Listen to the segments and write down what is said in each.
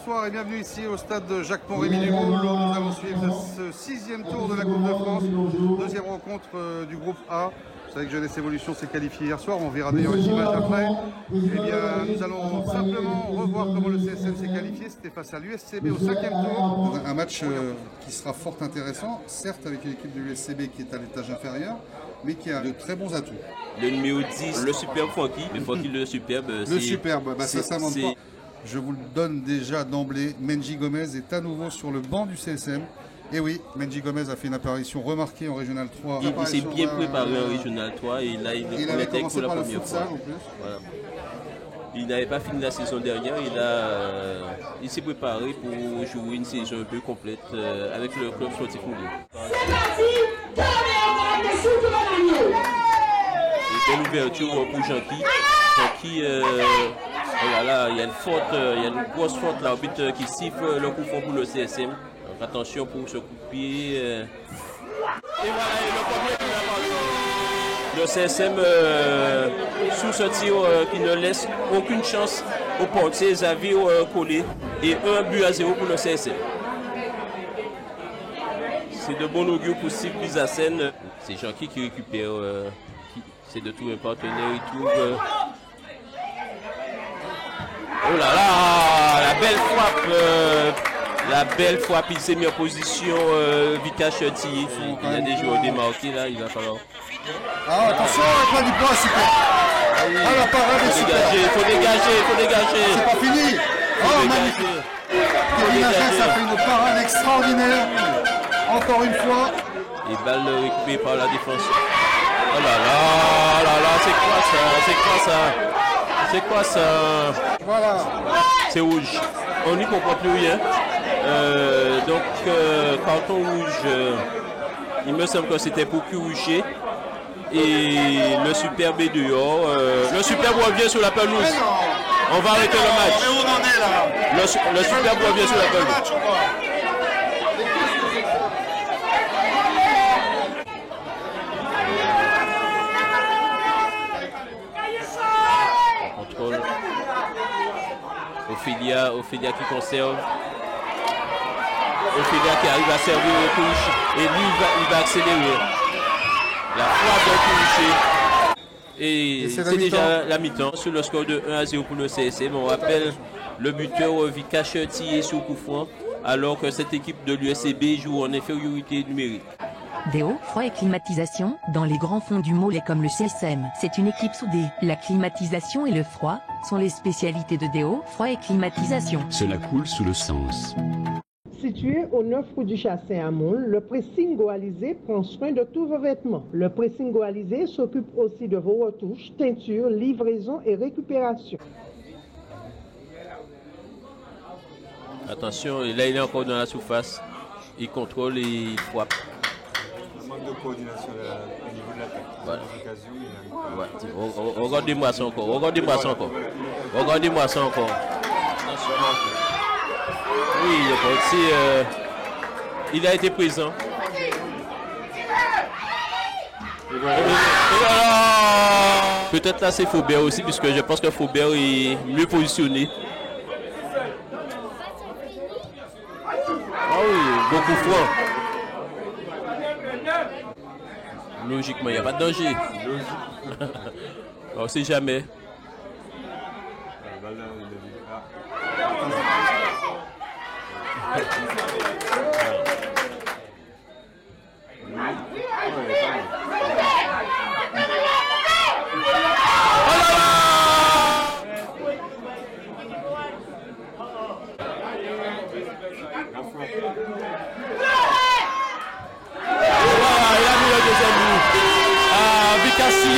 bonsoir et bienvenue ici au stade de Jacques-Pont-Rémy-du-Moule où nous allons suivre ce 6e tour de la Coupe de France, deuxième rencontre du groupe A. Vous savez que Jeunesse Évolution s'est qualifié hier soir, on verra d'ailleurs les images après. Eh bien, nous allons simplement revoir comment le CSM s'est qualifié. C'était face à l'USCB au 5e tour. Un match qui sera fort intéressant, certes avec une équipe de l'USCB qui est à l'étage inférieur, mais qui a de très bons atouts. Le numéro 10, le superbe Francky. Le Francky, le superbe. Le superbe, bah ça s'invente pas. Je vous le donne déjà d'emblée, Menji Gomez est à nouveau sur le banc du CSM. Et oui, Menji Gomez a fait une apparition remarquée en Régional 3. Il s'est bien préparé en Régional 3 et là il avait commencé pour la par première le futsal fois. en plus. Voilà. Il n'avait pas fini la saison dernière, il s'est préparé pour jouer une saison un peu complète avec le club sportif Moulin. Et belle ouverture pour Jean-Qui. Jean-Qui, voilà, il y a une grosse faute, l'arbitre qui siffle le coup franc pour le CSM. Donc attention pour ce coup de pied. Et voilà, le CSM sous ce tir qui ne laisse aucune chance au portier Xavier Collé. Et 1-0 pour le CSM. C'est de bon augure pour Steve Bizassen. C'est Jean-Qui récupère, c'est de trouver un partenaire, il trouve. Oh là là, la belle frappe, il s'est mis en position, Vika Chuttier. Il y a des joueurs démarqués là, il va falloir. Ah, attention, avec la Dubois, super. Ah, la parade est super. Il faut dégager. C'est pas fini. Oh, magnifique. Kevin Agès a fait une parade extraordinaire. Encore une fois. Et balle récupérée par la défense. Oh là là, c'est quoi ça? Voilà. C'est rouge. On n'y comprend plus rien. Donc, carton rouge, il me semble que c'était pour Curuché. Et le superbe est dehors. Le superbe revient sur la pelouse. On va arrêter le match. Où on en est là? Le superbe revient sur la pelouse. Contrôle. Ophélia qui conserve. Ophélia qui arrive à servir le touche. Et lui, il va accélérer. La frappe de toucher. Et c'est déjà la mi-temps sur le score de 1-0 pour le CSM. On rappelle le buteur Vika Chuttier sur coup franc, alors que cette équipe de l'USCB joue en infériorité numérique. Déo, froid et climatisation, dans les grands fonds du Mollet comme le CSM, c'est une équipe soudée. La climatisation et le froid sont les spécialités de Déo, froid et climatisation. Cela coule sous le sens. Situé au 9 rue du Chassin à Moule, le pressing Goalisé prend soin de tous vos vêtements. Le pressing Goalisé s'occupe aussi de vos retouches, teintures, livraison et récupération. Attention, là il est encore dans la surface. Il contrôle et il frappe. Manque de coordination au niveau de la tête. Voilà. Ouais. Regardez-moi ça encore. Oui, le portier, il a été présent. Peut-être là c'est Faubert aussi, puisque je pense que Faubert est mieux positionné. Ah oui, beaucoup franc. Logiquement, il n'y a pas de danger. On ne sait jamais.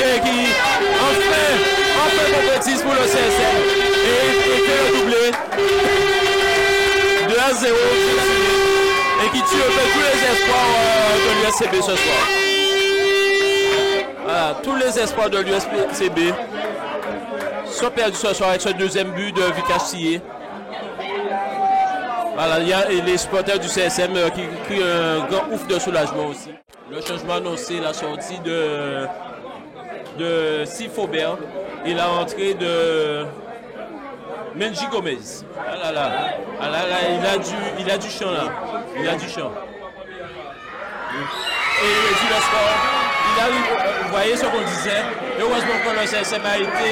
Qui enfin concrétise pour le CSM et fait le doublé 2-0 et qui tue un peu tous les espoirs de l'USCB ce soir. Voilà, tous les espoirs de l'USCB sont perdus ce soir avec ce deuxième but de Vika Chuttier. Voilà, il y a les supporters du CSM qui crient un grand ouf de soulagement aussi. Le changement annoncé, la sortie de Steve Faubert et la rentrée de Menji Gomez. Ah là là. Ah là là, il a du champ là. Il a du champ. Et il réduit le score. Il arrive, vous voyez ce qu'on disait. Heureusement que le CSM a été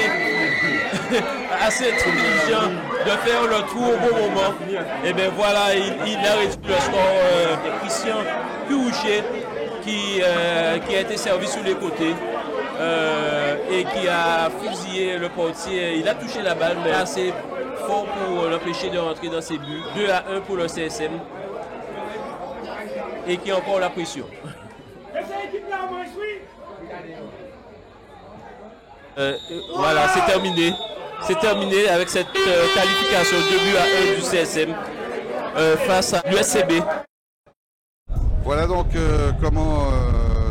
assez intelligent de faire le tour au bon moment. Et bien voilà, il a réduit le score. Christian Puouché qui a été servi sur les côtés. Et qui a fusillé le portier. Il a touché la balle, mais assez fort pour l'empêcher de rentrer dans ses buts. 2-1 pour le CSM. Et qui a encore la pression. Voilà, c'est terminé. C'est terminé avec cette qualification 2-1 du CSM face à l'USCB. Voilà donc comment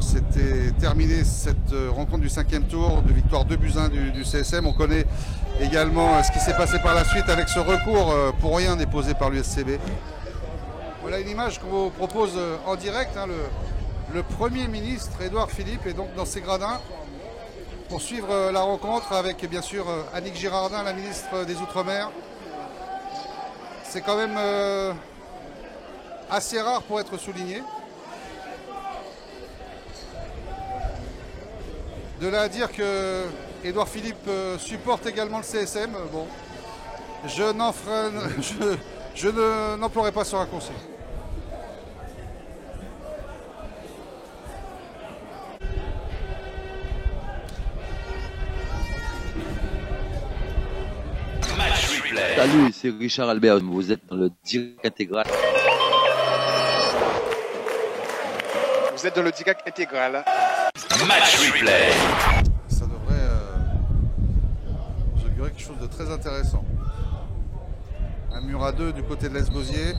s'était terminée cette rencontre du 5e tour de victoire 2-1 du CSM. On connaît également ce qui s'est passé par la suite avec ce recours pour rien déposé par l'USCB. Voilà une image qu'on vous propose en direct. Hein, le Premier ministre Édouard Philippe est donc dans ses gradins pour suivre la rencontre avec bien sûr Annick Girardin, la ministre des Outre-mer. C'est quand même assez rare pour être souligné. De là à dire que Édouard Philippe supporte également le CSM, bon, je n'emploierai pas ce raccourci. Salut, c'est Richard Albert, vous êtes dans le direct intégral. Vous êtes dans le direct intégral. Match replay. Ça devrait nous augurer quelque chose de très intéressant. Un mur à 2 du côté de l'Esgosier.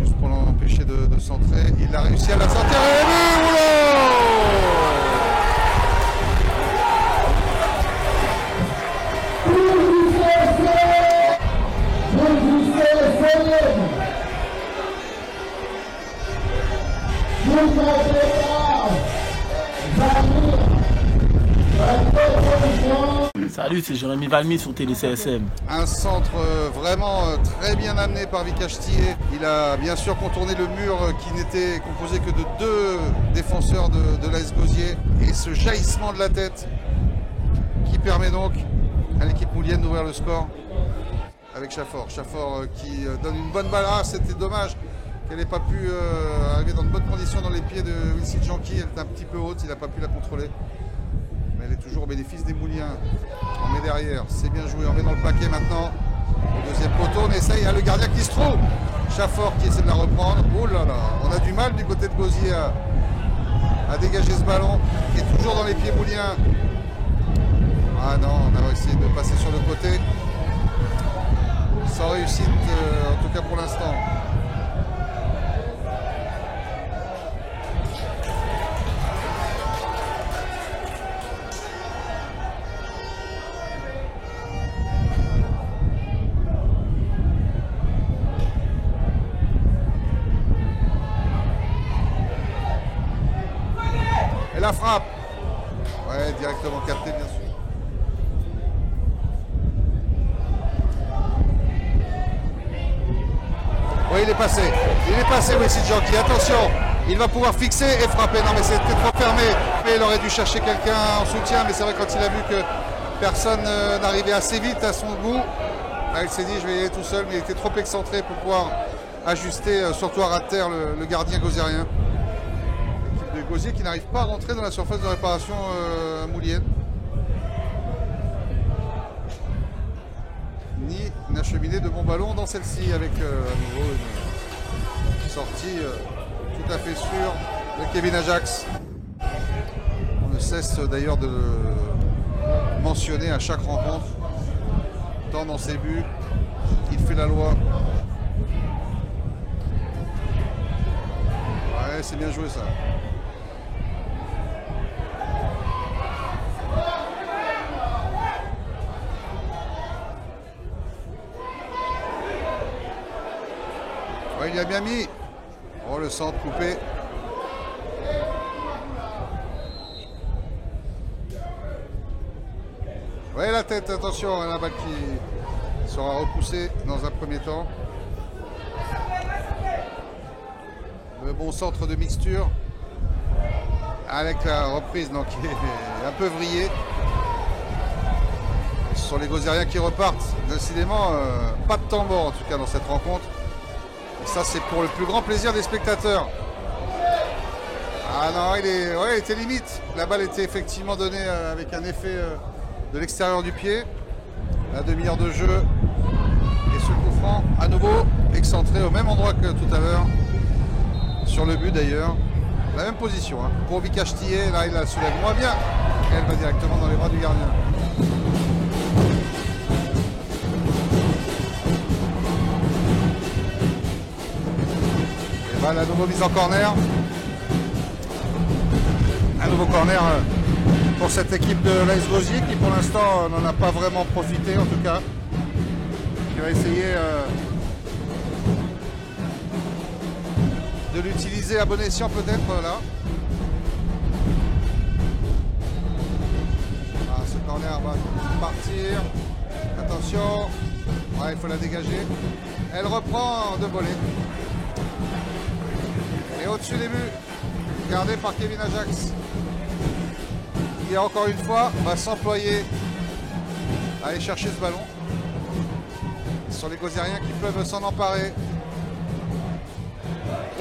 Juste pour l'empêcher de centrer. Il a réussi à la centrer. Salut, c'est Jérémy Valmy sur Télé CSM. Un centre vraiment très bien amené par Vikash Thié. Il a bien sûr contourné le mur qui n'était composé que de 2 défenseurs de l'AS Gosier. Et ce jaillissement de la tête qui permet donc à l'équipe moulienne d'ouvrir le score avec Chafford. Chafford qui donne une bonne balle. Ah, c'était dommage qu'elle n'ait pas pu arriver dans de bonnes conditions dans les pieds de Wilson Janky. Elle était un petit peu haute, il n'a pas pu la contrôler. Mais elle est toujours au bénéfice des Mouliens. On met derrière, c'est bien joué, on met dans le paquet maintenant. Au deuxième poteau, on essaye, il y a le gardien qui se trouve. Chafford qui essaie de la reprendre. Oh là là, on a du mal du côté de Gosier à dégager ce ballon. Qui est toujours dans les pieds Mouliens. Ah non, on a essayé de passer sur le côté. Sans réussite, en tout cas pour l'instant. La frappe. Ouais, directement capté, bien sûr. Oui, il est passé. Il est passé, Wilson Janky. Attention, il va pouvoir fixer et frapper. Non, mais c'était trop fermé. Mais il aurait dû chercher quelqu'un en soutien. Mais c'est vrai, quand il a vu que personne n'arrivait assez vite à son bout, il s'est dit, je vais y aller tout seul. Mais il était trop excentré pour pouvoir ajuster, surtout à ras de terre, le gardien gosierien. Gosier qui n'arrive pas à rentrer dans la surface de réparation moulienne. Ni n'acheminer de bons ballons dans celle-ci avec à nouveau une sortie tout à fait sûre de Kevin Ajax. On ne cesse d'ailleurs de le mentionner à chaque rencontre, tant dans ses buts, il fait la loi. Ouais, c'est bien joué ça. Il a bien mis. Oh, le centre coupé. Ouais, la tête, attention, la balle sera repoussé dans un premier temps. Le bon centre de mixture avec la reprise donc, qui est un peu vrillée. Ce sont les Gozériens qui repartent. Décidément, pas de temps mort en tout cas dans cette rencontre. Et ça, c'est pour le plus grand plaisir des spectateurs. Ah non, il était limite. La balle était effectivement donnée avec un effet de l'extérieur du pied. La demi-heure de jeu. Et ce coup franc, à nouveau, excentré au même endroit que tout à l'heure. Sur le but d'ailleurs. La même position. Hein. Pour Vikash Tillet, là, il la soulève moins bien. Et elle va directement dans les bras du gardien. Et balle à nouveau mise en corner. Un nouveau corner pour cette équipe de l'AS Gosier qui pour l'instant n'en a pas vraiment profité en tout cas. Qui va essayer de l'utiliser à bon escient peut-être là. Ah, ce corner va partir. Attention. Ouais, il faut la dégager. Elle reprend de voler. Et au-dessus des buts, gardé par Kevin Ajax. Qui encore une fois va s'employer à aller chercher ce ballon. Ce sont les Gozériens qui peuvent s'en emparer.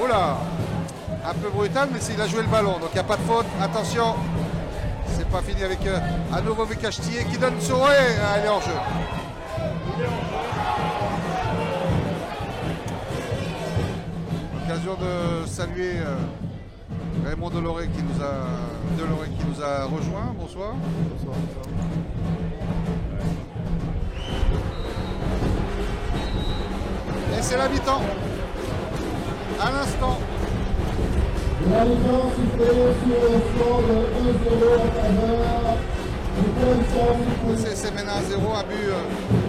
Oula, un peu brutal, mais il a joué le ballon, donc il n'y a pas de faute. Attention, c'est pas fini avec à nouveau Vikash Tillet qui donne sur elle est en jeu. Occasion de saluer Raymond Deloré qui nous a rejoint. Bonsoir. Bonsoir. Et c'est la mi-temps. À l'instant. La mi-temps sifflée sur le score de 1-0 en faveur. Le CSM mène à 1-0, un but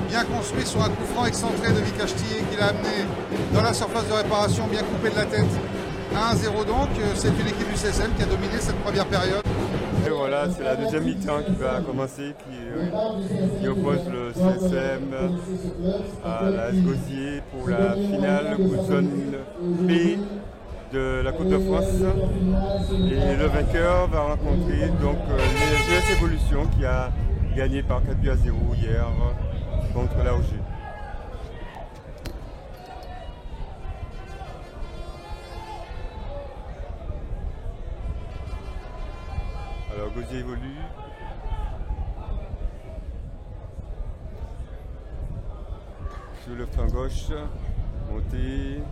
bien construit sur un coup franc excentré de Vikash Tillet qui l'a amené dans la surface de réparation, bien coupé de la tête. 1-0 donc, c'est une équipe du CSM qui a dominé cette première période. Et voilà, c'est la deuxième mi-temps qui va commencer, qui oppose le CSM à l'AS Gosier pour la finale zone B de la Coupe de France. Et le vainqueur va rencontrer donc les GS Evolution qui a gagné par 4 buts à 0 hier contre la OG. Alors Gosier évolue. Sur le flanc gauche, montée.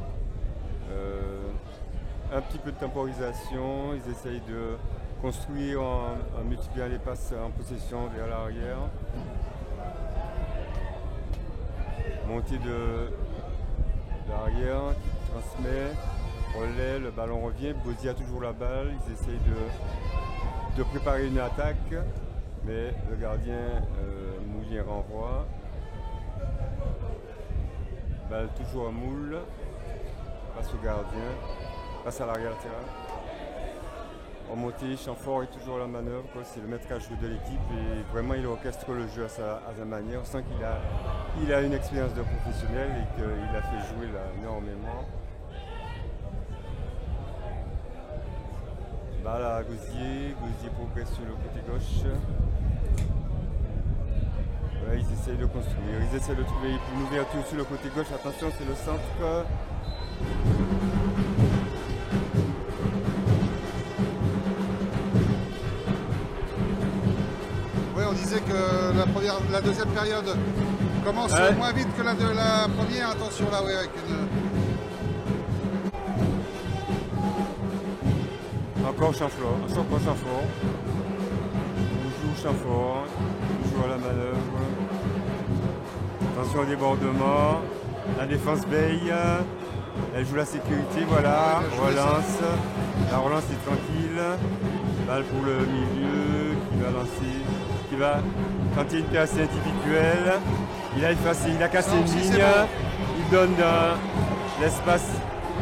Un petit peu de temporisation. Ils essayent de construire en multipliant les passes en possession vers l'arrière. Montée de l'arrière qui transmet. Relais, le ballon revient. Gosier a toujours la balle. Ils essayent de préparer une attaque, mais le gardien Moulin renvoie. Balle toujours à Moule, passe au gardien, passe à l'arrière-terrain. En montée, Chamfort est toujours à la manœuvre, c'est le maître à jouer de l'équipe et vraiment il orchestre le jeu à sa manière. On sent qu'il a une expérience de professionnel et qu'il a fait jouer là, énormément. Balle à Gosier progresse sur le côté gauche. Ouais, ils essayent de construire, ils essayent de trouver une ouverture sur le côté gauche. Attention, c'est le centre. Oui, on disait que la deuxième période commence moins vite que la première. Attention là, oui, avec Encore Chamfort. Toujours Chamfort, toujours à la manœuvre. Attention au débordement. La défense veille. Elle joue la sécurité, voilà. Relance. La relance est tranquille. Balle pour le milieu qui va lancer. Qui va tenter une passe individuelle. Il a effacé, il a cassé une ligne. Il donne l'espace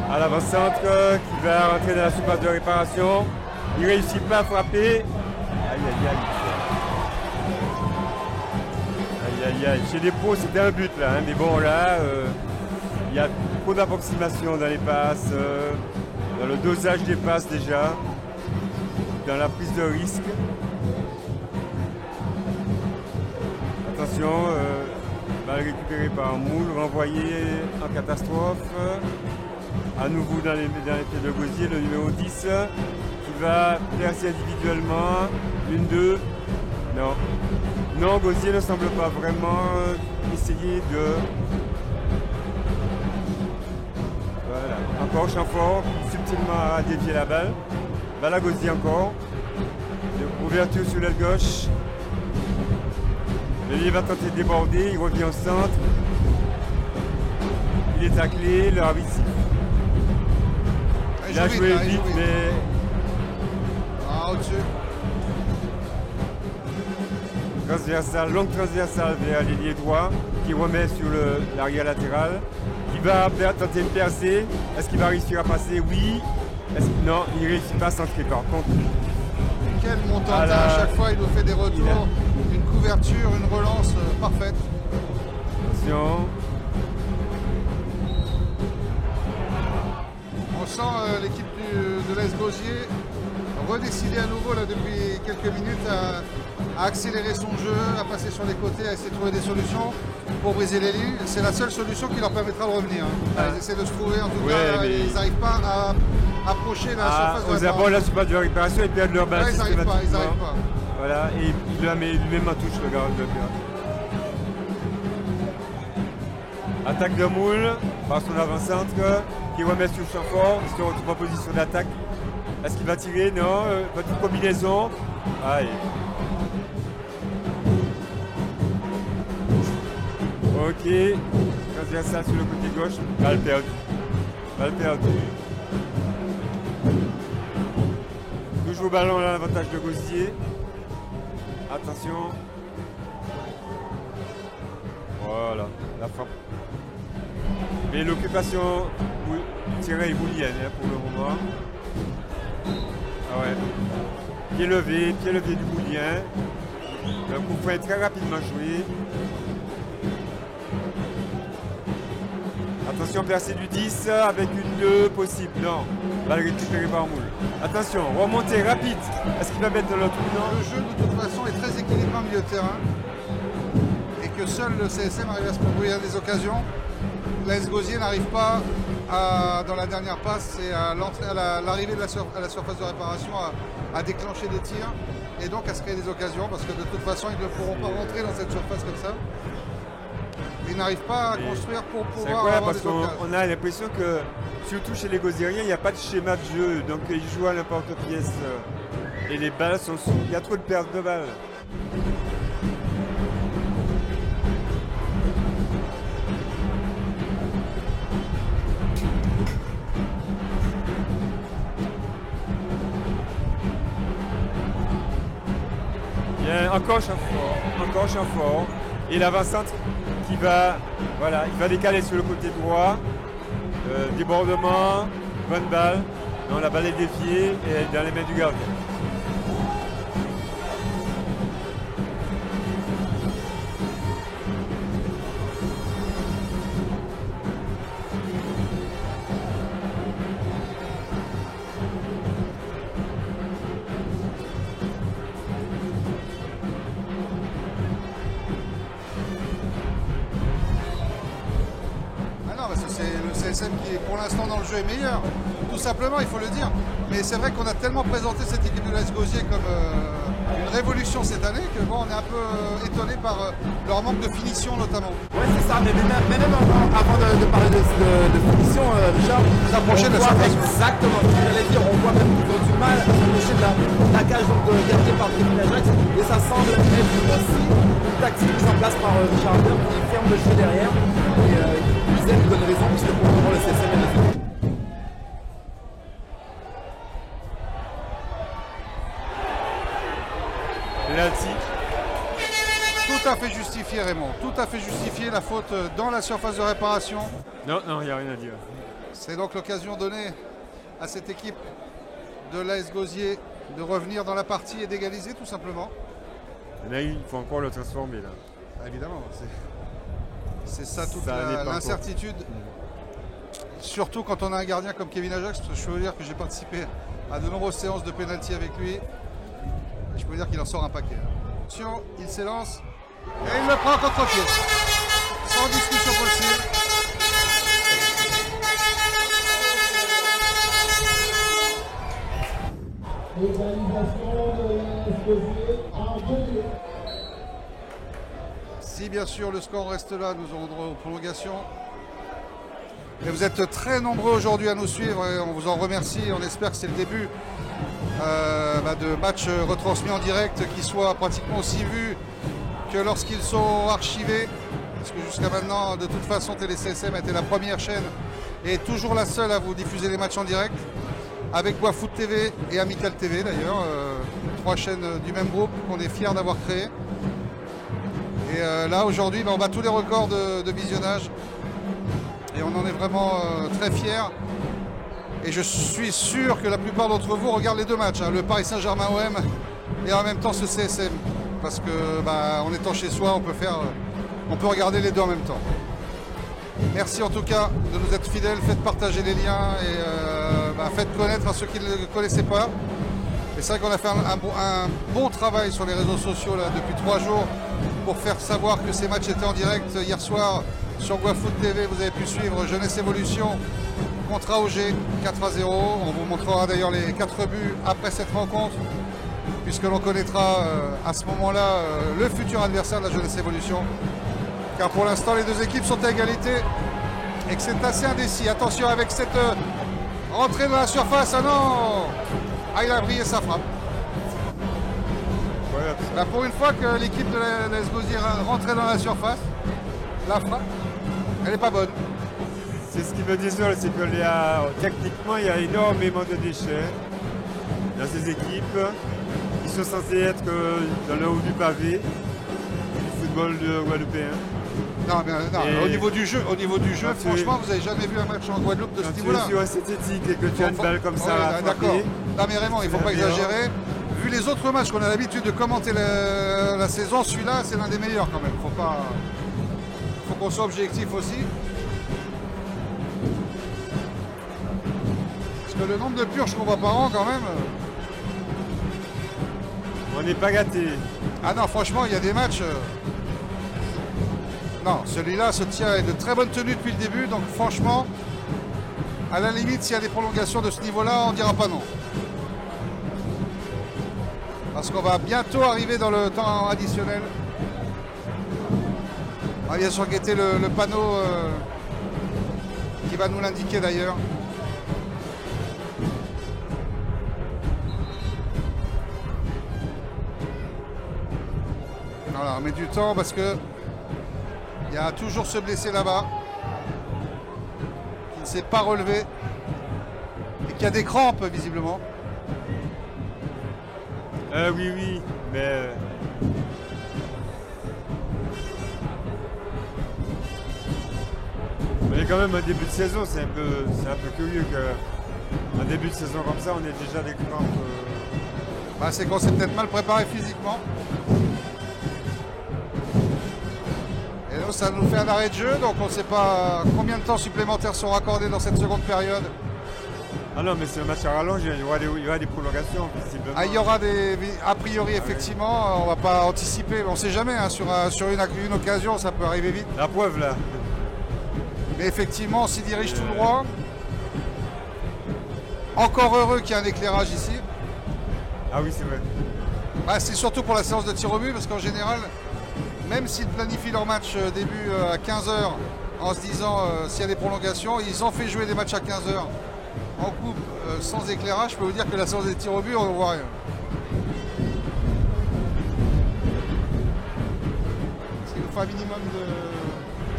à l'avant-centre qui va rentrer dans la surface de réparation. Il ne réussit pas à frapper. Aïe aïe aïe. Aïe aïe Chez les pros, c'était un but là, hein, mais bon là, il y a trop d'approximation dans les passes, dans le dosage des passes déjà, dans la prise de risque. Attention, balle récupérée par Moule, renvoyé en catastrophe. À nouveau dans les pieds de Gosier, le numéro 10 qui va percer individuellement. 1-2. Non. Non, Gosier ne semble pas vraiment essayer de... Voilà. Encore Chamfort, subtilement à dévier la balle. Balle à Gosier encore. Ouverture sur l'aile gauche. Le va tenter de déborder, il revient au centre. Il est taclé, le arbitre. Il a joué vite, mais... Ah, au-dessus. Transversale, longue transversale vers l'ailier droit, qui remet sur l'arrière latéral. Qui va tenter de percer. Est-ce qu'il va réussir à passer? Oui. Non, il ne réussit pas à centrer par contre. Quel montant à chaque fois, il nous fait des retours, une couverture, une relance parfaite. Attention. On sent l'équipe de l'AS Gosier redécider à nouveau là, depuis quelques minutes à accélérer son jeu, à passer sur les côtés, à essayer de trouver des solutions pour briser les lignes. C'est la seule solution qui leur permettra de revenir. Ils essaient de se trouver, en tout cas, ils n'arrivent pas à approcher la surface de réparation. La surface de réparation, ils perdent leur balle systématiquement. Ils n'arrivent pas. Voilà, et il la met lui-même en touche, le gars de attaque de Moule par son avant-centre qui remet sur le champ fort, il se retrouve en position d'attaque. Est-ce qu'il va tirer? Non, petite combinaison. Allez. Ok, transversal sur le côté gauche, balle perdue. Balle perdue. Toujours au ballon, là, l'avantage de Gosier. Attention. Voilà, la frappe. Mais l'occupation du terrain est boulienne hein, pour le moment. Ah ouais. Pied levé du boulien. Le coup franc est très rapidement joué. Attention, percée du 10 avec une 2 possible. Non, balle récupérée par Moule. Attention, remontée rapide. Est-ce qu'il va mettre de l'autre ou non? Le jeu de toute façon est très équilibré en milieu de terrain. Et que seul le CSM arrive à se produire des occasions. L'AS Gosier n'arrive pas dans la dernière passe et à l'arrivée à la surface de réparation à déclencher des tirs et donc à se créer des occasions parce que de toute façon ils ne pourront pas rentrer dans cette surface comme ça. Ils n'arrivent pas à construire pour pouvoir avoir des occasions. On a l'impression que surtout chez les Gosieriens il n'y a pas de schéma de jeu donc ils jouent à n'importe pièce et les balles sont il y a trop de pertes de balles. Encore Chamfort et l'avant-centre qui va, voilà, il va décaler sur le côté droit, débordement, bonne balle, non, la balle est déviée et dans les mains du gardien. Qui pour l'instant dans le jeu est meilleur, tout simplement il faut le dire, mais c'est vrai qu'on a tellement présenté cette équipe de l'AS Gosier comme une révolution cette année que bon, on est un peu étonné par leur manque de finition notamment. Ouais c'est ça, mais même avant de parler de finition, Richard, s'approcher de la surface. Exactement, j'allais dire, on voit même qu'ils ont du mal à s'approcher de la cage gardée par Kevin Ajax et ça semble être aussi une tactique mise en place par Richard Albert qui ferme le jeu derrière et il donne raison puisque pour le moment le CSM est les penalty. Tout à fait justifié Raymond, tout à fait justifié la faute dans la surface de réparation. Non, il n'y a rien à dire. C'est donc l'occasion donnée à cette équipe de l'AS Gosier de revenir dans la partie et d'égaliser tout simplement. Là, il faut encore le transformer là. Évidemment, c'est ça toute l'incertitude. Surtout quand on a un gardien comme Kevin Ajax, parce que je peux vous dire que j'ai participé à de nombreuses séances de pénalty avec lui. Je peux vous dire qu'il en sort un paquet. Attention, il s'élance et il le prend contre-pied. Sans discussion possible. Si bien sûr le score reste là, nous aurons droit aux prolongations. Et vous êtes très nombreux aujourd'hui à nous suivre et on vous en remercie. On espère que c'est le début de matchs retransmis en direct qui soient pratiquement aussi vus que lorsqu'ils sont archivés. Parce que jusqu'à maintenant, de toute façon, TéléCSM a été la première chaîne et toujours la seule à vous diffuser les matchs en direct. Avec Boisfoot TV et Amical TV d'ailleurs, 3 chaînes du même groupe qu'on est fiers d'avoir créées. Et là aujourd'hui, on bat tous les records de visionnage. Et on en est vraiment très fiers. Et je suis sûr que la plupart d'entre vous regardent les deux matchs, hein, le Paris Saint-Germain-OM et en même temps ce CSM. Parce que en étant chez soi, on peut regarder les deux en même temps. Merci en tout cas de nous être fidèles, faites partager les liens et faites connaître à ceux qui ne le connaissaient pas. Et c'est vrai qu'on a fait un bon travail sur les réseaux sociaux là, depuis 3 jours pour faire savoir que ces matchs étaient en direct. Hier soir sur Boisfoot TV, vous avez pu suivre Jeunesse Évolution contre AOG 4-0. On vous montrera d'ailleurs les 4 buts après cette rencontre, puisque l'on connaîtra à ce moment-là le futur adversaire de la Jeunesse Évolution. Car pour l'instant, les deux équipes sont à égalité et que c'est assez indécis. Attention avec cette rentrée dans la surface. Ah non! Ah, il a brillé sa frappe. Là, pour une fois que l'équipe de l'AS Gauzy est rentrée dans la surface, la frappe, elle n'est pas bonne. C'est ce qui me désole, c'est que techniquement, il y a énormément de déchets dans ces équipes. Ils sont censés être dans le haut du pavé du football guadeloupéen. Non, au niveau du jeu, franchement, vous n'avez jamais vu un match en Guadeloupe de ce niveau-là. Tu es sur un synthétique et que tu as une balle comme ça. D'accord. Non, mais vraiment, il ne faut pas exagérer. Vu les autres matchs qu'on a l'habitude de commenter la saison, celui-là, c'est l'un des meilleurs quand même. Faut qu'on soit objectif aussi. Parce que le nombre de purges qu'on voit par an, quand même. On n'est pas gâtés. Ah non, franchement, il y a des matchs. Non, celui-là se tient avec de très bonnes tenues depuis le début, donc franchement, à la limite, s'il y a des prolongations de ce niveau-là, on ne dira pas non. Parce qu'on va bientôt arriver dans le temps additionnel. On va bien sûr guetter le panneau qui va nous l'indiquer d'ailleurs. Voilà, on met du temps parce que il y a toujours ce blessé là-bas qui ne s'est pas relevé et qui a des crampes visiblement. Oui, mais... Mais quand même un début de saison, c'est un peu curieux qu'un début de saison comme ça, on ait déjà des crampes. C'est qu'on s'est peut-être mal préparé physiquement. Et là, ça nous fait un arrêt de jeu, donc on ne sait pas combien de temps supplémentaires sont raccordés dans cette seconde période. Ah non, mais c'est un match à rallonge, il y aura des prolongations, visiblement. Ah, il y aura a priori, effectivement, on ne va pas anticiper, mais on ne sait jamais, hein, sur une occasion, ça peut arriver vite. La preuve, là. Mais effectivement, on s'y dirige tout droit. Encore heureux qu'il y ait un éclairage ici. Ah oui, c'est vrai. C'est surtout pour la séance de tir au but, parce qu'en général, même s'ils planifient leur match début à 15h, en se disant s'il y a des prolongations, ils ont fait jouer des matchs à 15h. En coupe, sans éclairage, je peux vous dire que la séance des tirs au but, on ne voit rien. Parce qu'il nous faut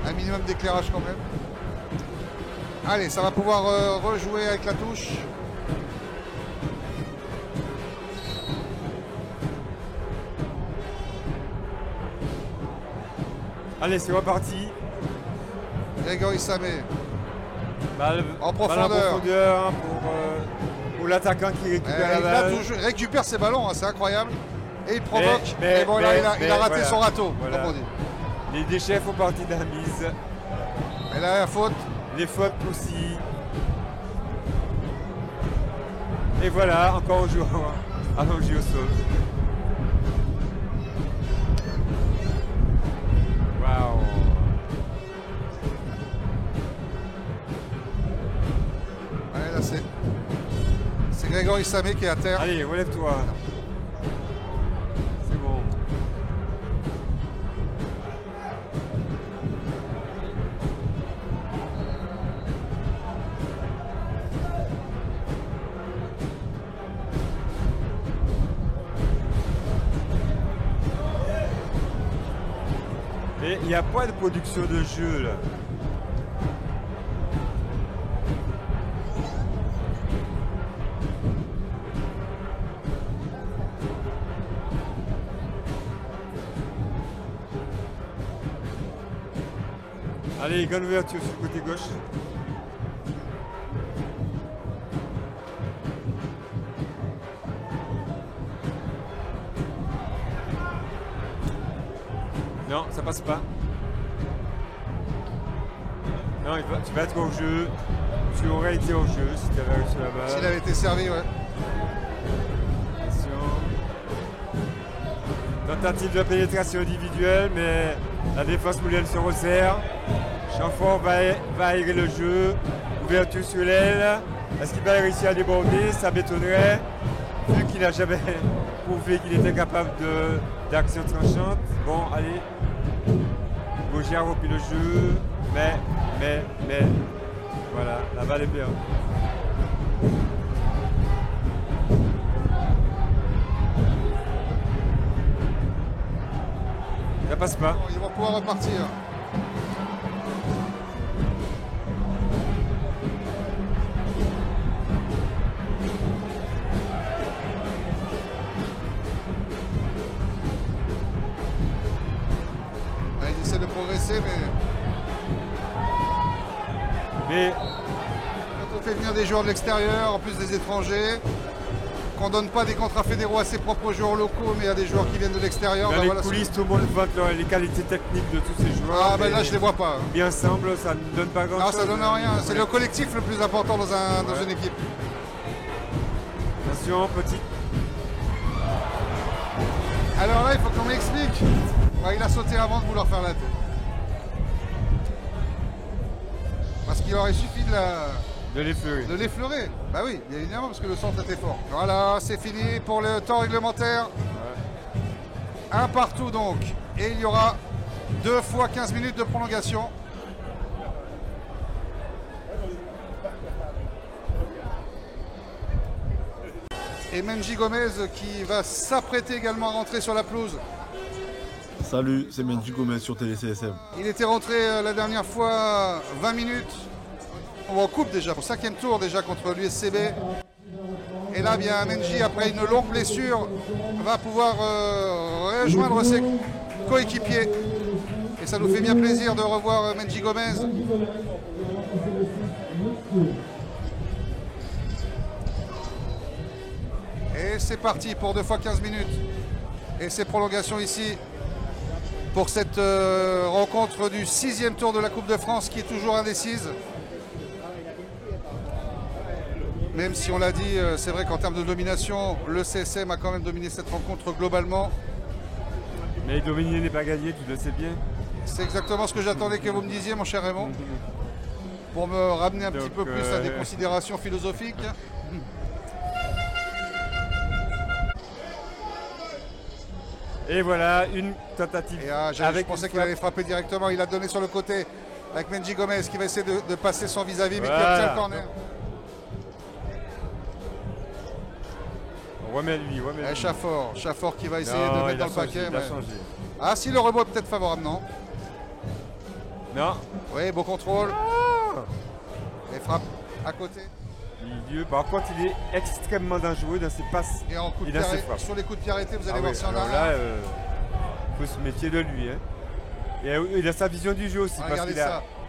un minimum d'éclairage quand même. Allez, ça va pouvoir rejouer avec la touche. Allez, c'est reparti. Grégory Samé. En profondeur pour l'attaquant qui récupère la balle. Il récupère ses ballons, hein, c'est incroyable. Et il provoque. Mais bon, il a raté son râteau, comme on dit. Les déchets font partie de la mise. Et là, la faute. Les fautes aussi. Et voilà, encore un joueur allongé au sol. Waouh. Ouais, là c'est Grégory Samé qui est à terre. Allez, relève-toi. C'est bon. Et il n'y a pas de production de jeu là. Allez, grande ouverture sur le côté gauche. Non, ça passe pas. Non, tu vas être au jeu. Tu aurais été au jeu si tu avais réussi la balle. S'il avait été servi, ouais. Attention. Tentative de pénétration individuelle, mais la défense moulienne se resserre. Chamfort va aérer le jeu. Ouverture sur l'aile. Est-ce qu'il va réussir à déborder? Ça m'étonnerait. Vu qu'il n'a jamais prouvé qu'il était capable d'action tranchante. Bon, allez. Gaucher a repris le jeu. Mais. Voilà, la balle est bien. Ça passe pas. Ils vont pouvoir repartir. Ils essaient de progresser, mais quand on fait venir des joueurs de l'extérieur, en plus des étrangers, qu'on donne pas des contrats fédéraux à ses propres joueurs locaux, mais à des joueurs qui viennent de l'extérieur. Dans les coulisses, tout le monde voit les qualités techniques de tous ces joueurs. Ah ben là, je les vois pas. Bien ensemble, ça ne donne pas grand-chose. Non, ça donne rien. C'est le collectif le plus important dans une équipe. Attention, petit. Alors là, il faut qu'on m'explique. Ouais, il a sauté avant de vouloir faire la tête. Parce qu'il aurait suffi de l'effleurer. De l'effleurer. Bah oui, bien évidemment, parce que le centre était fort. Voilà, c'est fini pour le temps réglementaire. Ouais. Un partout donc. Et il y aura 2 fois 15 minutes de prolongation. Et Menji Gomez qui va s'apprêter également à rentrer sur la pelouse. Salut, c'est Menji Gomez sur Télé CSM. Il était rentré la dernière fois 20 minutes. On va en coupe déjà, pour 5e tour déjà contre l'USCB. Et là, bien, Menji, après une longue blessure, va pouvoir rejoindre ses coéquipiers. Et ça nous fait bien plaisir de revoir Menji Gomez. Et c'est parti pour 2 fois 15 minutes. Et c'est prolongation ici pour cette rencontre du 6e tour de la Coupe de France qui est toujours indécise. Même si on l'a dit, c'est vrai qu'en termes de domination, le CSM a quand même dominé cette rencontre globalement. Mais dominer n'est pas gagné, tu le sais bien. C'est exactement ce que j'attendais que vous me disiez, mon cher Raymond. Pour me ramener un petit peu plus à des considérations philosophiques. Et voilà, une tentative. Et je pensais qu'il allait frapper directement. Il a donné sur le côté avec Menji Gomez qui va essayer de passer son vis-à-vis, mais qui obtient le corner. Remets-lui. Chaffort qui va essayer de mettre dans le paquet. Mais... Ah si, le rebond est peut-être favorable, non? Non. Oui, beau contrôle. Et frappe à côté. Par contre, il est extrêmement dangereux dans ses passes et en coup de dans ses frappes. Sur les coups de pied arrêtés, vous allez voir si on a là, il faut se méfier de lui. Hein. Et il a sa vision du jeu aussi. Parce qu'il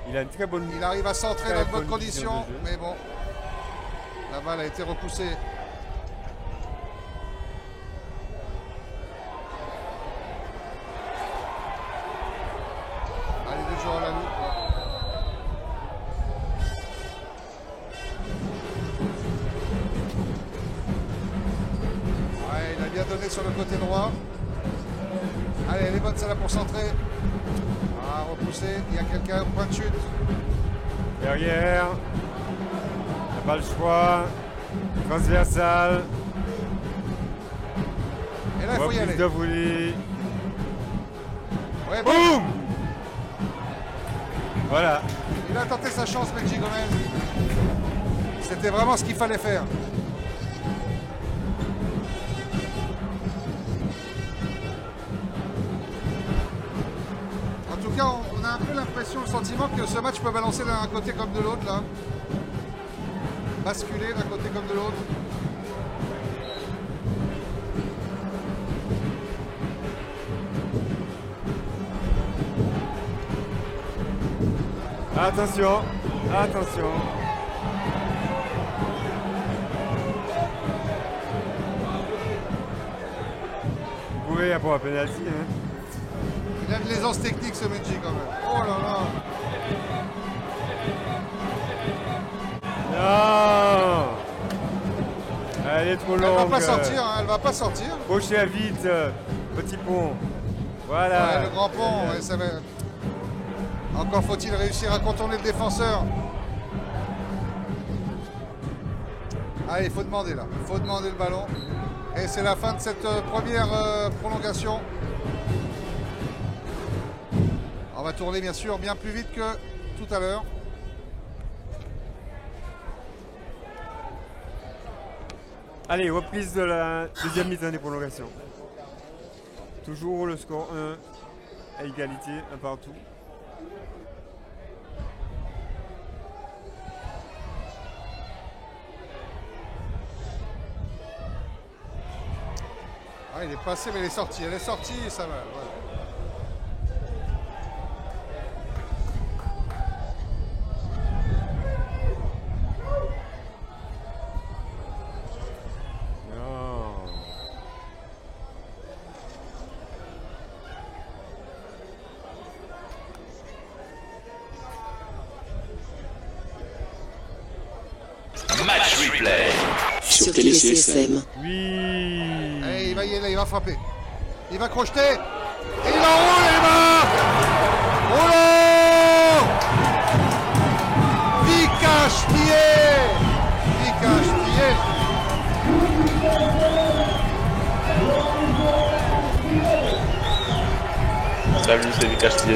il a une très bonne. Il arrive à centrer dans de bonnes conditions, mais bon, la balle a été repoussée. amené sur le côté droit. Allez, elle est bonne celle-là pour centrer. Ah, repousser, il y a quelqu'un au point de chute. Derrière. Il n'y a pas le choix. Transversal. Et là, il faut y aller. De voler. Ouais, boum. Voilà. Il a tenté sa chance, Benji Gomez. C'était vraiment ce qu'il fallait faire. En tout cas, on a un peu l'impression, le sentiment que ce match peut balancer d'un côté comme de l'autre, là. Basculer d'un côté comme de l'autre. Attention, attention. Vous pouvez avoir un penalty. Hein. Il a de l'aisance technique ce Menji quand même. Oh là là. Non. Elle est trop longue. Elle va pas sortir, hein, elle va pas sortir. Crochet à vite, petit pont. Voilà. Ouais, le grand pont, ouais, ça va. Encore faut-il réussir à contourner le défenseur. Allez, il faut demander là. Il faut demander le ballon. Et c'est la fin de cette première prolongation. On va tourner bien sûr bien plus vite que tout à l'heure. Allez, reprise de la deuxième mi-temps des prolongations. Toujours le score 1 à égalité, un partout. Ah, il est passé, mais il est sorti. Elle est sortie, ça va. Ouais. Match replay. Sur TéléCSM. Oui. Et il va y aller, il va frapper. Il va crocheter. Et il enroule les mains. Oh là! Vikash Pillé. Vikash Pillé. Salut, c'est Vikash Pillé.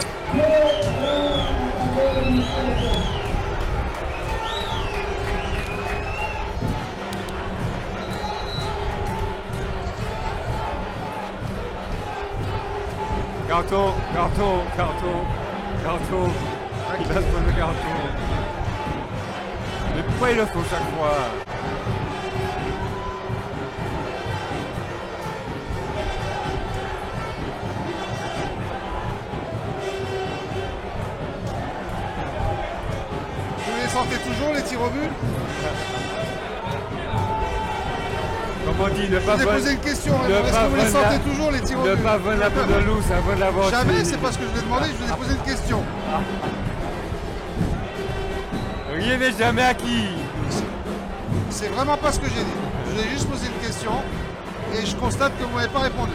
Carton, carton, carton, carton. Il a le carton. Mais pourquoi il le faut chaque fois? Vous les sentez toujours les tirs au but? Comme on dit, ne pas Je vous ai posé une question. Est-ce que vous les sentez toujours les tirs au but? Ne pas vendre la peau de loup, ça vaut de la vente. Jamais, c'est pas ce que je vous ai demandé, je vous ai posé une question. Rien n'est jamais acquis. C'est vraiment pas ce que j'ai dit. Je vous ai juste posé une question et je constate que vous m'avez pas répondu.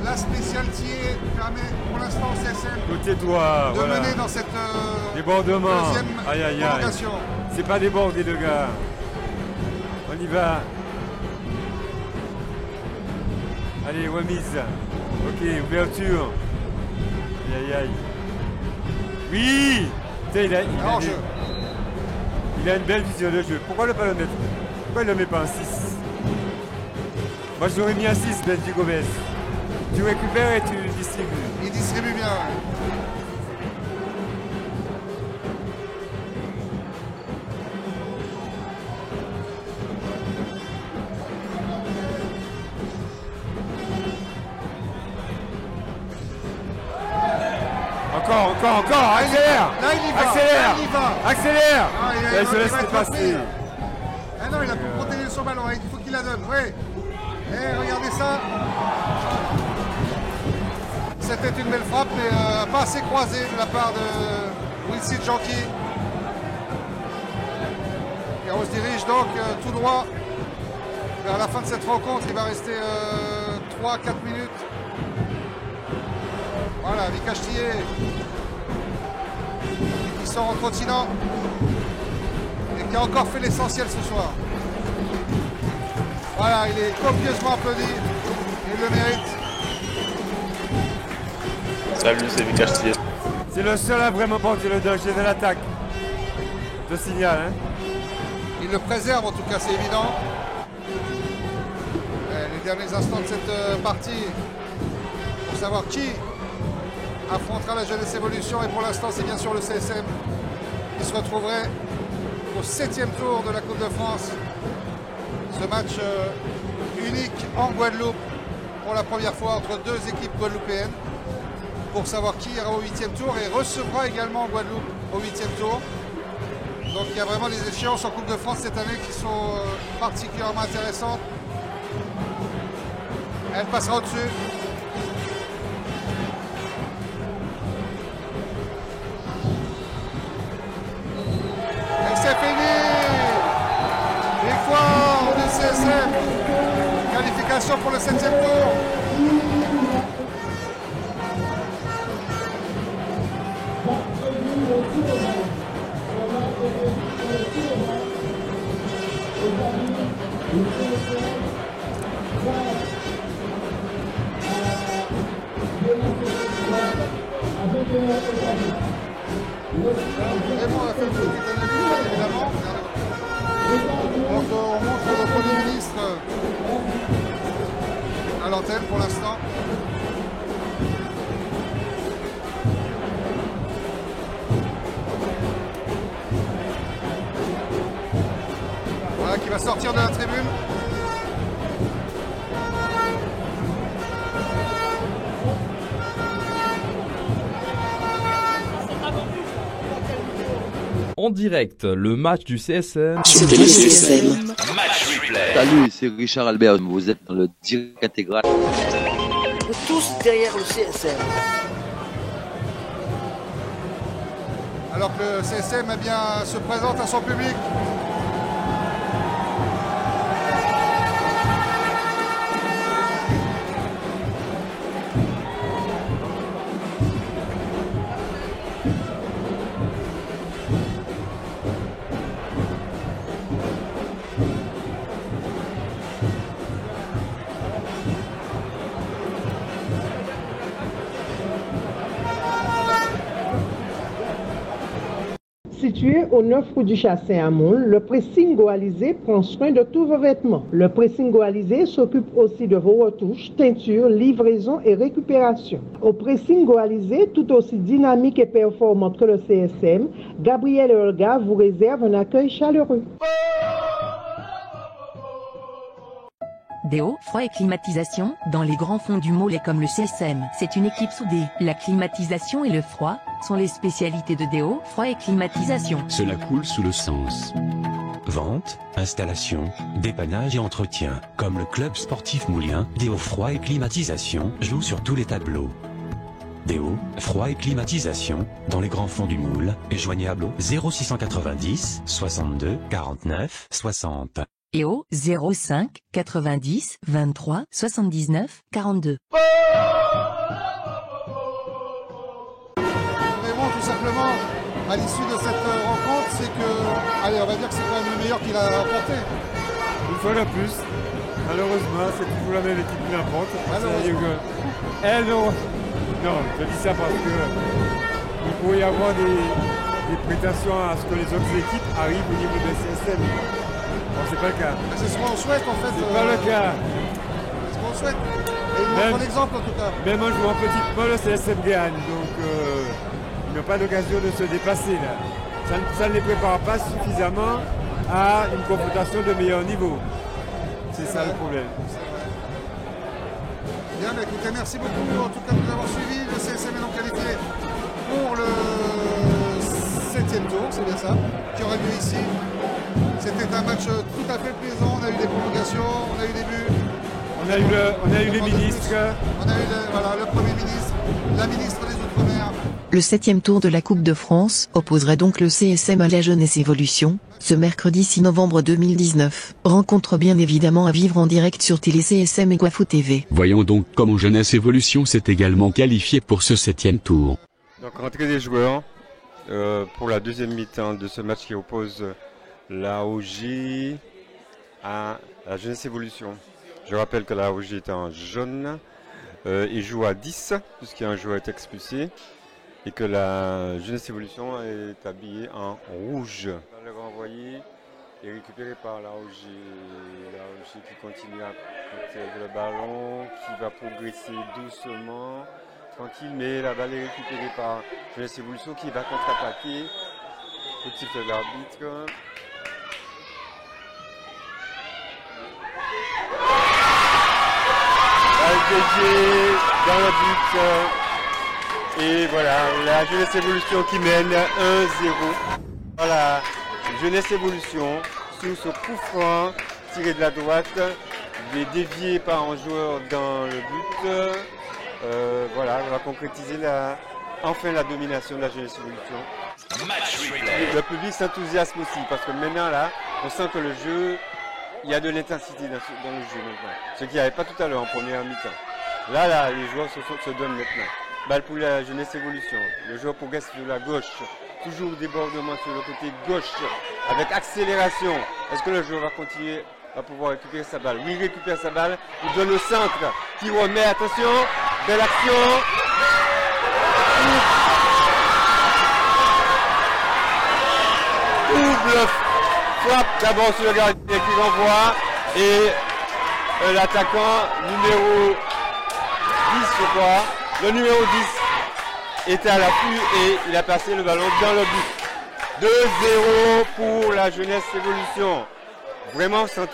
La spécialité permet pour l'instant au CSM Côté droit, de voilà. mener dans cette débordement. deuxième prolongation. C'est pas débordé les gars. On y va. Allez, remise. Ok, ouverture. Aïe aïe aïe. Oui. Il a une belle vision de jeu. Pourquoi ne pas le mettre? Pourquoi il ne le met pas en 6? Moi je l'aurais mis en 6, Benji Gomez. Tu récupères et tu distribues. Il distribue bien. Encore, accélère. Là, il y va. Accélère. Là, il y va. Accélère. Ah, Je laisse passer. Ah non, il a pu protéger son ballon. Il faut qu'il la donne. Oui. Et regardez ça. C'était une belle frappe, mais pas assez croisée de la part de Wilson Janky. Et on se dirige donc tout droit vers la fin de cette rencontre, il va rester 3-4 minutes. Voilà, Vikash Tillet qui sort en trottinant et qui a encore fait l'essentiel ce soir. Voilà, il est copieusement applaudi, il le mérite. Salut, c'est Vikash Tillet. C'est le seul à vraiment porter le danger de l'attaque. Je signale, hein. Il le préserve en tout cas, c'est évident. Les derniers instants de cette partie pour savoir qui affrontera la Jeunesse Évolution, et pour l'instant c'est bien sûr le CSM qui se retrouverait au 7e tour de la Coupe de France. Ce match unique en Guadeloupe pour la première fois entre deux équipes guadeloupéennes, pour savoir qui ira au 8e tour et recevra également Guadeloupe au 8e tour. Donc il y a vraiment des échéances en Coupe de France cette année qui sont particulièrement intéressantes. Elle passera au-dessus. Et c'est fini! Victoire du CSM. Qualification pour le 7e tour. Vraiment, on a fait une petite analyse, évidemment. Donc, on montre le Premier ministre à l'antenne pour l'instant. Voilà, qui va sortir de la tribune. En direct, le match du CSM. Match replay. Salut, c'est Richard Albert. Vous êtes dans le direct intégral. Tous derrière le CSM. Alors que le CSM eh bien, se présente à son public. Situé au 9 rue du Chassin à Moule, le pressing goalisé prend soin de tous vos vêtements. Le pressing goalisé s'occupe aussi de vos retouches, teintures, livraison et récupération. Au pressing goalisé, tout aussi dynamique et performante que le CSM, Gabriel et Olga vous réservent un accueil chaleureux. Déo, froid et climatisation, dans les grands fonds du Mollet comme le CSM, c'est une équipe soudée. La climatisation et le froid sont les spécialités de Déo, froid et climatisation. Cela coule sous le sens. Vente, installation, dépannage et entretien. Comme le club sportif moulien, Déo froid et climatisation joue sur tous les tableaux. Déo, froid et climatisation, dans les grands fonds du moule, est joignable au 0690 62 49 60. Et au 05 90 23 79 42. Vraiment, tout simplement, à l'issue de cette rencontre, c'est que, allez, on va dire que c'est quand même le meilleur qu'il a remporté. Une fois de plus, malheureusement, c'est toujours la même équipe qui l'emporte. Non, je dis ça parce que il pourrait y avoir des prétentions à ce que les autres équipes arrivent au niveau de CSM. Bon, c'est pas le cas. C'est ce qu'on souhaite en fait. C'est pas le cas. C'est ce qu'on souhaite. Et il montre l'exemple en tout cas. Même en jouant petit peu, le CSM gagne. Donc ils n'ont pas d'occasion de se dépasser là. Ça ne les prépare pas suffisamment à une confrontation de meilleur niveau. C'est ça le problème. Bien, mais écoutez, merci beaucoup en tout cas de nous avoir suivis. Le CSM est donc qualifié pour le 7e tour, c'est bien ça, qui aura lieu ici. C'était un match tout à fait plaisant, on a eu des prolongations, on a eu des buts. On a eu les ministres. On a eu le Premier ministre, la ministre des Outre-mer Le 7e tour de la Coupe de France opposerait donc le CSM à la Jeunesse Évolution, ce mercredi 6 novembre 2019. Rencontre bien évidemment à vivre en direct sur Télé CSM et Guafou TV. Voyons donc comment Jeunesse Évolution s'est également qualifié pour ce 7e tour. Donc rentrée des joueurs pour la deuxième mi-temps de ce match qui oppose l'AOJ à la Jeunesse Évolution. Je rappelle que l'AOJ est en jaune, il joue à 10 puisqu'un joueur est expulsé et que la Jeunesse Évolution est habillée en rouge. Le renvoyé est récupéré par l'AOJ. L'AOJ qui continue à protéger le ballon, qui va progresser doucement, tranquille, mais la balle est récupérée par Jeunesse Évolution qui va contre-attaquer. Petit de l'arbitre. Dédié dans le but et voilà la Jeunesse Évolution qui mène 1-0. Voilà, Jeunesse Évolution sous ce coup franc tiré de la droite, dévié par un joueur dans le but. Voilà, on va concrétiser enfin la domination de la Jeunesse Évolution. Le public s'enthousiasme aussi parce que maintenant là, on sent que le jeu, il y a de l'intensité dans le jeu maintenant, ce qu'il n'y avait pas tout à l'heure en première mi-temps. Là, les joueurs se donnent maintenant. Balle pour la Jeunesse Évolution. Le joueur progresse de la gauche. Toujours débordement sur le côté gauche avec accélération. Est-ce que le joueur va continuer à pouvoir récupérer sa balle? Oui, il récupère sa balle. Il donne au centre qui remet. Attention, belle action. Double frappe d'abord sur le gardien qui renvoie et l'attaquant numéro 10, je crois. Le numéro 10 était à l'affût et il a passé le ballon dans le but. 2-0 pour la Jeunesse Évolution. Vraiment, on sent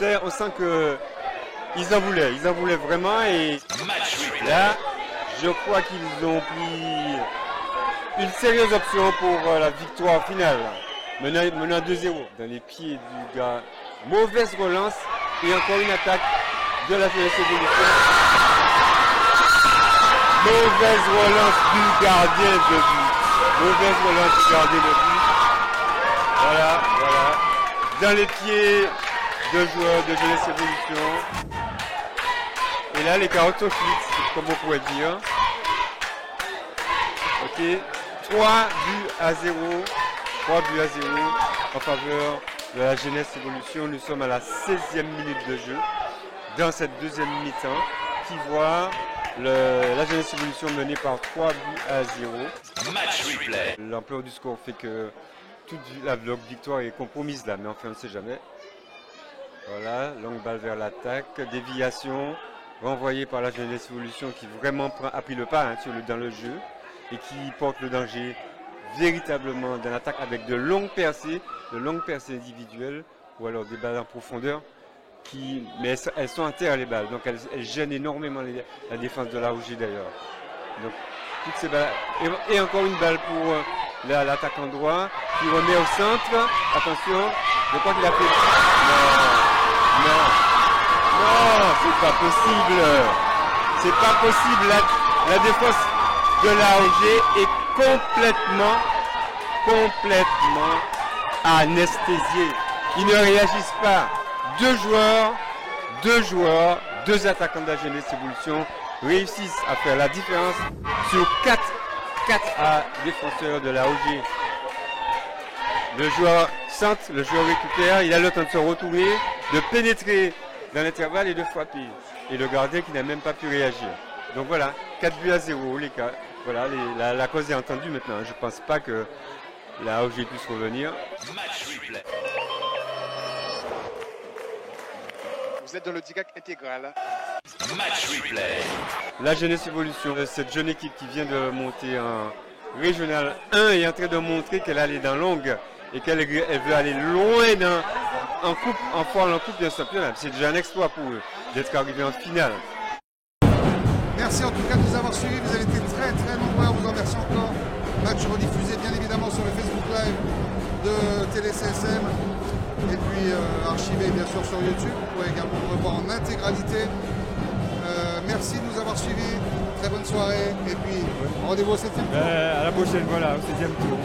qu'ils en voulaient vraiment et là, je crois qu'ils ont pris une sérieuse option pour la victoire finale. Menant 2-0 dans les pieds du gars. Mauvaise relance et encore une attaque de la Jeunesse Évolution. Mauvaise relance du gardien de but. Mauvaise relance du gardien de but. Voilà. Dans les pieds de joueurs de Jeunesse Évolution. Et là, les carottes sont cuites, comme on pourrait dire. Ok. 3 buts à 0 en faveur de la Jeunesse Évolution. Nous sommes à la 16e minute de jeu dans cette deuxième mi-temps qui voit la Jeunesse Évolution menée par 3 buts à 0. Match replay. L'ampleur du score fait que toute la victoire est compromise là, mais enfin on ne sait jamais. Voilà, longue balle vers l'attaque, déviation, renvoyée par la Jeunesse Évolution qui vraiment a pris le pas dans le jeu et qui porte le danger véritablement dans l'attaque avec de longues percées individuelles ou alors des balles en profondeur. Mais elles sont en terre les balles, donc elles gênent énormément la défense de la Rouge d'ailleurs. Donc toutes ces balles, et encore une balle pour l'attaquant droit qui remet au centre. Attention, je crois qu'il a fait. Non, c'est pas possible. C'est pas possible. La défense de la Rouge est complètement anesthésiée. Ils ne réagissent pas. Deux attaquants de la Jeunesse Évolution réussissent à faire la différence sur 4 défenseurs de la OG. Le joueur centre, le joueur récupère, il a le temps de se retourner, de pénétrer dans l'intervalle et de frapper. Et le gardien qui n'a même pas pu réagir. Donc voilà, 4 buts à 0 les cas. Voilà, la cause est entendue maintenant. Je ne pense pas que la OG puisse revenir. Match replay. Vous êtes dans le DIGAC intégral. Match replay. La Jeunesse Évolution, cette jeune équipe qui vient de monter en Régional 1 est en train de montrer qu'elle allait dans longue et qu'elle veut aller loin en coupe, en coupe d'un championnat. C'est déjà un exploit pour eux d'être arrivés en finale. Merci en tout cas de nous avoir suivis. Vous avez été très nombreux. On vous en remercie encore. Match rediffusé bien évidemment sur le Facebook Live de Télé CSM. Et puis archivé bien sûr sur YouTube. Vous pouvez également le revoir en intégralité. merci de nous avoir suivis. Très bonne soirée. Et puis, rendez-vous au 7e tour. À la prochaine, voilà, au 7e tour.